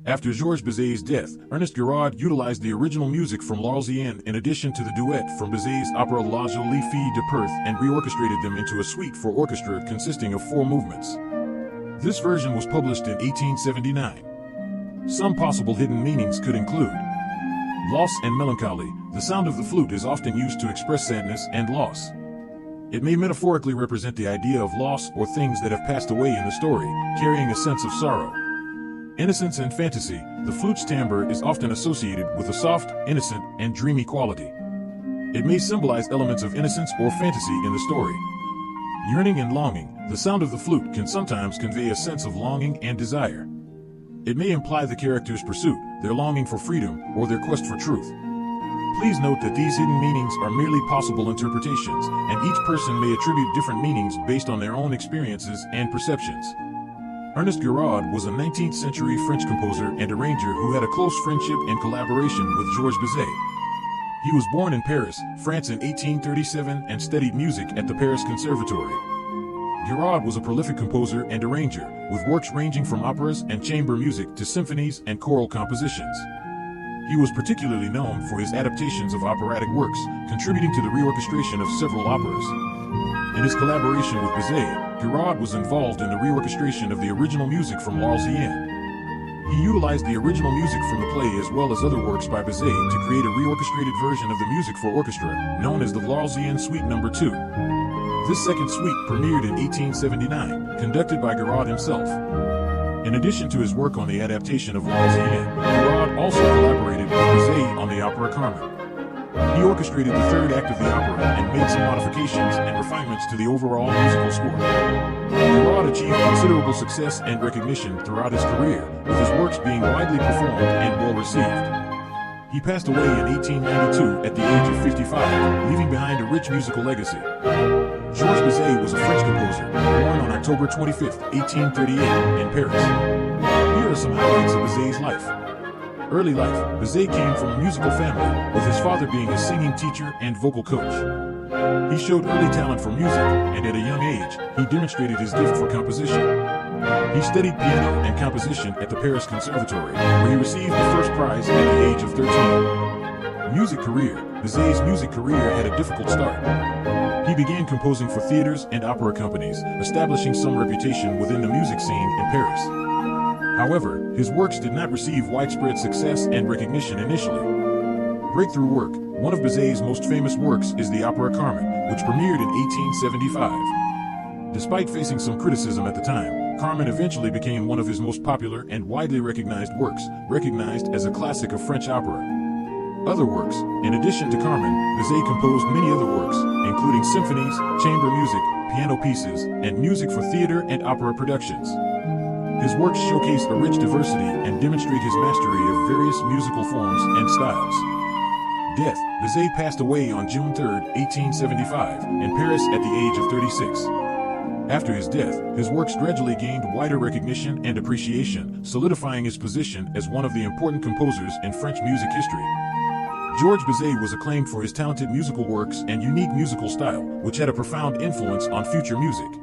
After Georges Bizet's death, Ernest Guiraud utilized the original music from L'Arlésienne in addition to the duet from Bizet's opera La Jolie Fille de Perth and reorchestrated them into a suite for orchestra consisting of 4 movements. This version was published in 1879. Some possible hidden meanings could include loss and melancholy. The sound of the flute is often used to express sadness and loss. It may metaphorically represent the idea of loss or things that have passed away in the story, carrying a sense of sorrow. Innocence and fantasy. The flute's timbre is often associated with a soft, innocent, and dreamy quality. It may symbolize elements of innocence or fantasy in the story. Yearning and longing. The sound of the flute can sometimes convey a sense of longing and desire. It may imply the character's pursuit, their longing for freedom, or their quest for truth. Please note that these hidden meanings are merely possible interpretations, and each person may attribute different meanings based on their own experiences and perceptions. Ernest Guiraud was a 19th century French composer and arranger who had a close friendship and collaboration with Georges Bizet. He was born in Paris, France in 1837 and studied music at the Paris Conservatory. Guiraud was a prolific composer and arranger, with works ranging from operas and chamber music to symphonies and choral compositions. He was particularly known for his adaptations of operatic works, contributing to the reorchestration of several operas. In his collaboration with Bizet, Guiraud was involved in the reorchestration of the original music from L'Arlésienne. He utilized the original music from the play as well as other works by Bizet to create a reorchestrated version of the music for orchestra, known as the L'Arlésienne Suite No. 2. This second suite premiered in 1879, conducted by Guiraud himself. In addition to his work on the adaptation of L'Arlésienne, Guiraud also collaborated with Bizet on the opera Carmen. He orchestrated the third act of the opera and made some modifications and refinements to the overall musical score. Guiraud achieved considerable success and recognition throughout his career, with his works being widely performed and well received. He passed away in 1892 at the age of 55, leaving behind a rich musical legacy. Georges Bizet was a French composer, born on October 25, 1838, in Paris. Here are some highlights of Bizet's life. Early life. Bizet came from a musical family, with his father being a singing teacher and vocal coach. He showed early talent for music, and at a young age, he demonstrated his gift for composition. He studied piano and composition at the Paris Conservatory, where he received the first prize at the age of 13. Music career. Bizet's music career had a difficult start. He began composing for theaters and opera companies, establishing some reputation within the music scene in Paris. However, his works did not receive widespread success and recognition initially. Breakthrough work. One of Bizet's most famous works is the opera Carmen, which premiered in 1875. Despite facing some criticism at the time, Carmen eventually became one of his most popular and widely recognized works, recognized as a classic of French opera. Other works. In addition to Carmen, Bizet composed many other works, including symphonies, chamber music, piano pieces, and music for theater and opera productions. His works showcase a rich diversity and demonstrate his mastery of various musical forms and styles. Death. Bizet passed away on June 3, 1875, in Paris at the age of 36. After his death, his works gradually gained wider recognition and appreciation, solidifying his position as one of the important composers in French music history. Georges Bizet was acclaimed for his talented musical works and unique musical style, which had a profound influence on future music.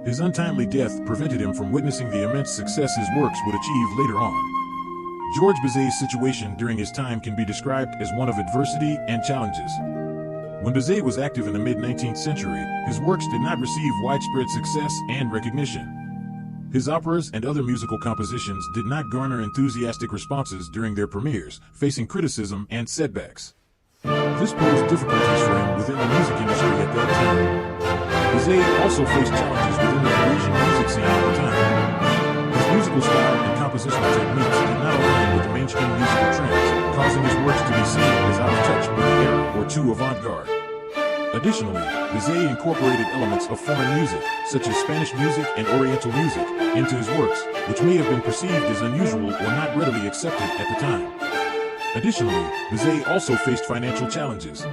His untimely death prevented him from witnessing the immense success his works would achieve later on. Georges Bizet's situation during his time can be described as one of adversity and challenges. When Bizet was active in the mid-19th century, his works did not receive widespread success and recognition. His operas and other musical compositions did not garner enthusiastic responses during their premieres, facing criticism and setbacks. This posed difficulties for him within the music industry at that time. Bizet also faced challenges within the Parisian music scene at the time. His musical style and compositional techniques did not align with the mainstream musical trends, causing his works to be seen as out of touch with the era or too avant-garde. Additionally, Bizet incorporated elements of foreign music, such as Spanish music and Oriental music, into his works, which may have been perceived as unusual or not readily accepted at the time. Additionally, Bizet also faced financial challenges.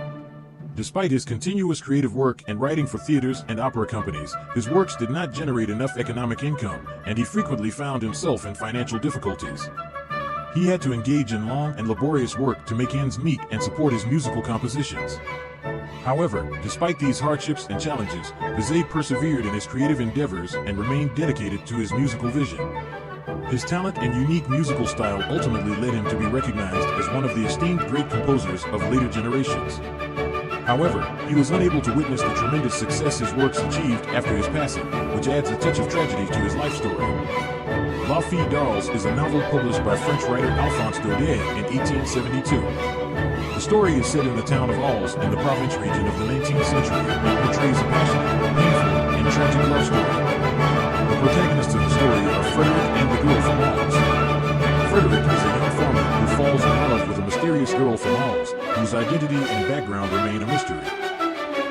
Despite his continuous creative work and writing for theaters and opera companies, his works did not generate enough economic income, and he frequently found himself in financial difficulties. He had to engage in long and laborious work to make ends meet and support his musical compositions. However, despite these hardships and challenges, Bizet persevered in his creative endeavors and remained dedicated to his musical vision. His talent and unique musical style ultimately led him to be recognized as one of the esteemed great composers of later generations. However, he was unable to witness the tremendous success his works achieved after his passing, which adds a touch of tragedy to his life story. La Fille d'Arles is a novel published by French writer Alphonse Daudet in 1872. The story is set in the town of Arles in the Provence region of the 19th century and portrays a passionate, painful, and tragic love story. The protagonists of the story are Frederick and the girl from Arles. Frederick is a young farmer who falls in love with a mysterious girl from Arles, whose identity and background remain a mystery.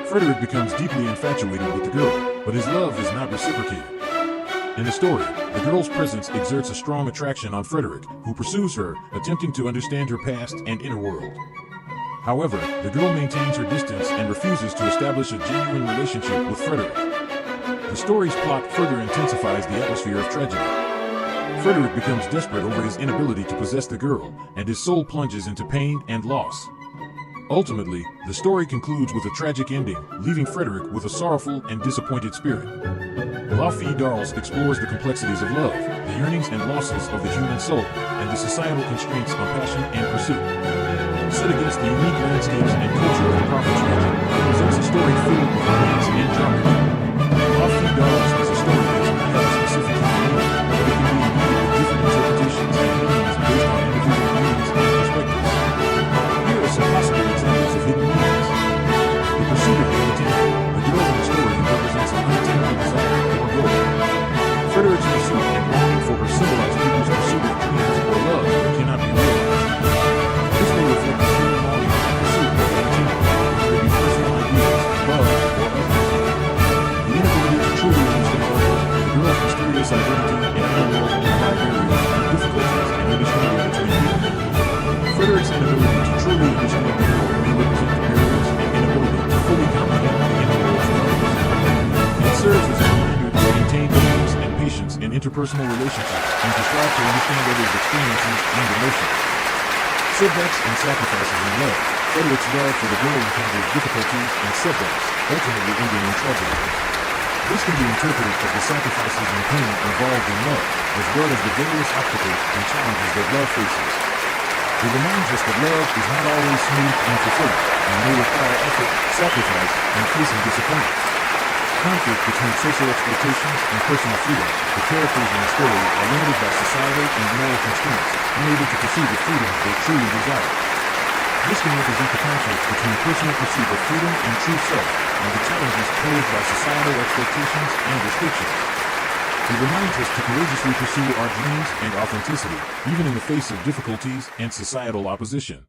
Frederick becomes deeply infatuated with the girl, but his love is not reciprocated. In the story, the girl's presence exerts a strong attraction on Frederick, who pursues her, attempting to understand her past and inner world. However, the girl maintains her distance and refuses to establish a genuine relationship with Frederick. The story's plot further intensifies the atmosphere of tragedy. Frederick becomes desperate over his inability to possess the girl, and his soul plunges into pain and loss. Ultimately, the story concludes with a tragic ending, leaving Frederick with a sorrowful and disappointed spirit. La Fille d'Arles explores the complexities of love, the yearnings and losses of the human soul, and the societal constraints on passion and pursuit. Set against the unique landscapes and culture of the Provence region, it presents a story filled with romance and drama. La Fille d'Arles is a story that does not have a specific meaning, but it can be imbued with different interpretations and meanings based on individual meanings and perspectives. Here are some possible examples of hidden meanings. The pursuit of unattainable. The girl in the story represents an unattainable desire or goal. Frederick's pursuit and longing for her symbolize people's pursuit of dreams or love that cannot be realized. This may reflect the human longing and pursuit of unattainable, whether it be personal ideas, love, or others. The inability to truly understand others, the girl's mysterious identity and inner world imply barriers and difficulties in understanding between people. Frederick's inability to truly understand the girl may represent the barriers and inability to fully comprehend the inner world of others. It serves as a reminder to maintain patience and patience in interpersonal relationships and to strive to understand others' experiences and emotions. Setbacks and sacrifices in love. Frederick's love for the girl encounters difficulties and setbacks, ultimately ending in tragedy. This can be interpreted as the sacrifices and pain involved in love, as well as the various obstacles and challenges that love faces. It reminds us that love is not always smooth and fulfilling, and may require effort, sacrifice, and facing disappointment. Conflict between social expectations and personal freedom. The characters in the story are limited by societal and moral constraints, unable to pursue the freedom they truly desire. This can represent the conflict between personal pursuit of freedom and true self, and the challenges posed by societal expectations and restrictions. It reminds us to courageously pursue our dreams and authenticity, even in the face of difficulties and societal opposition.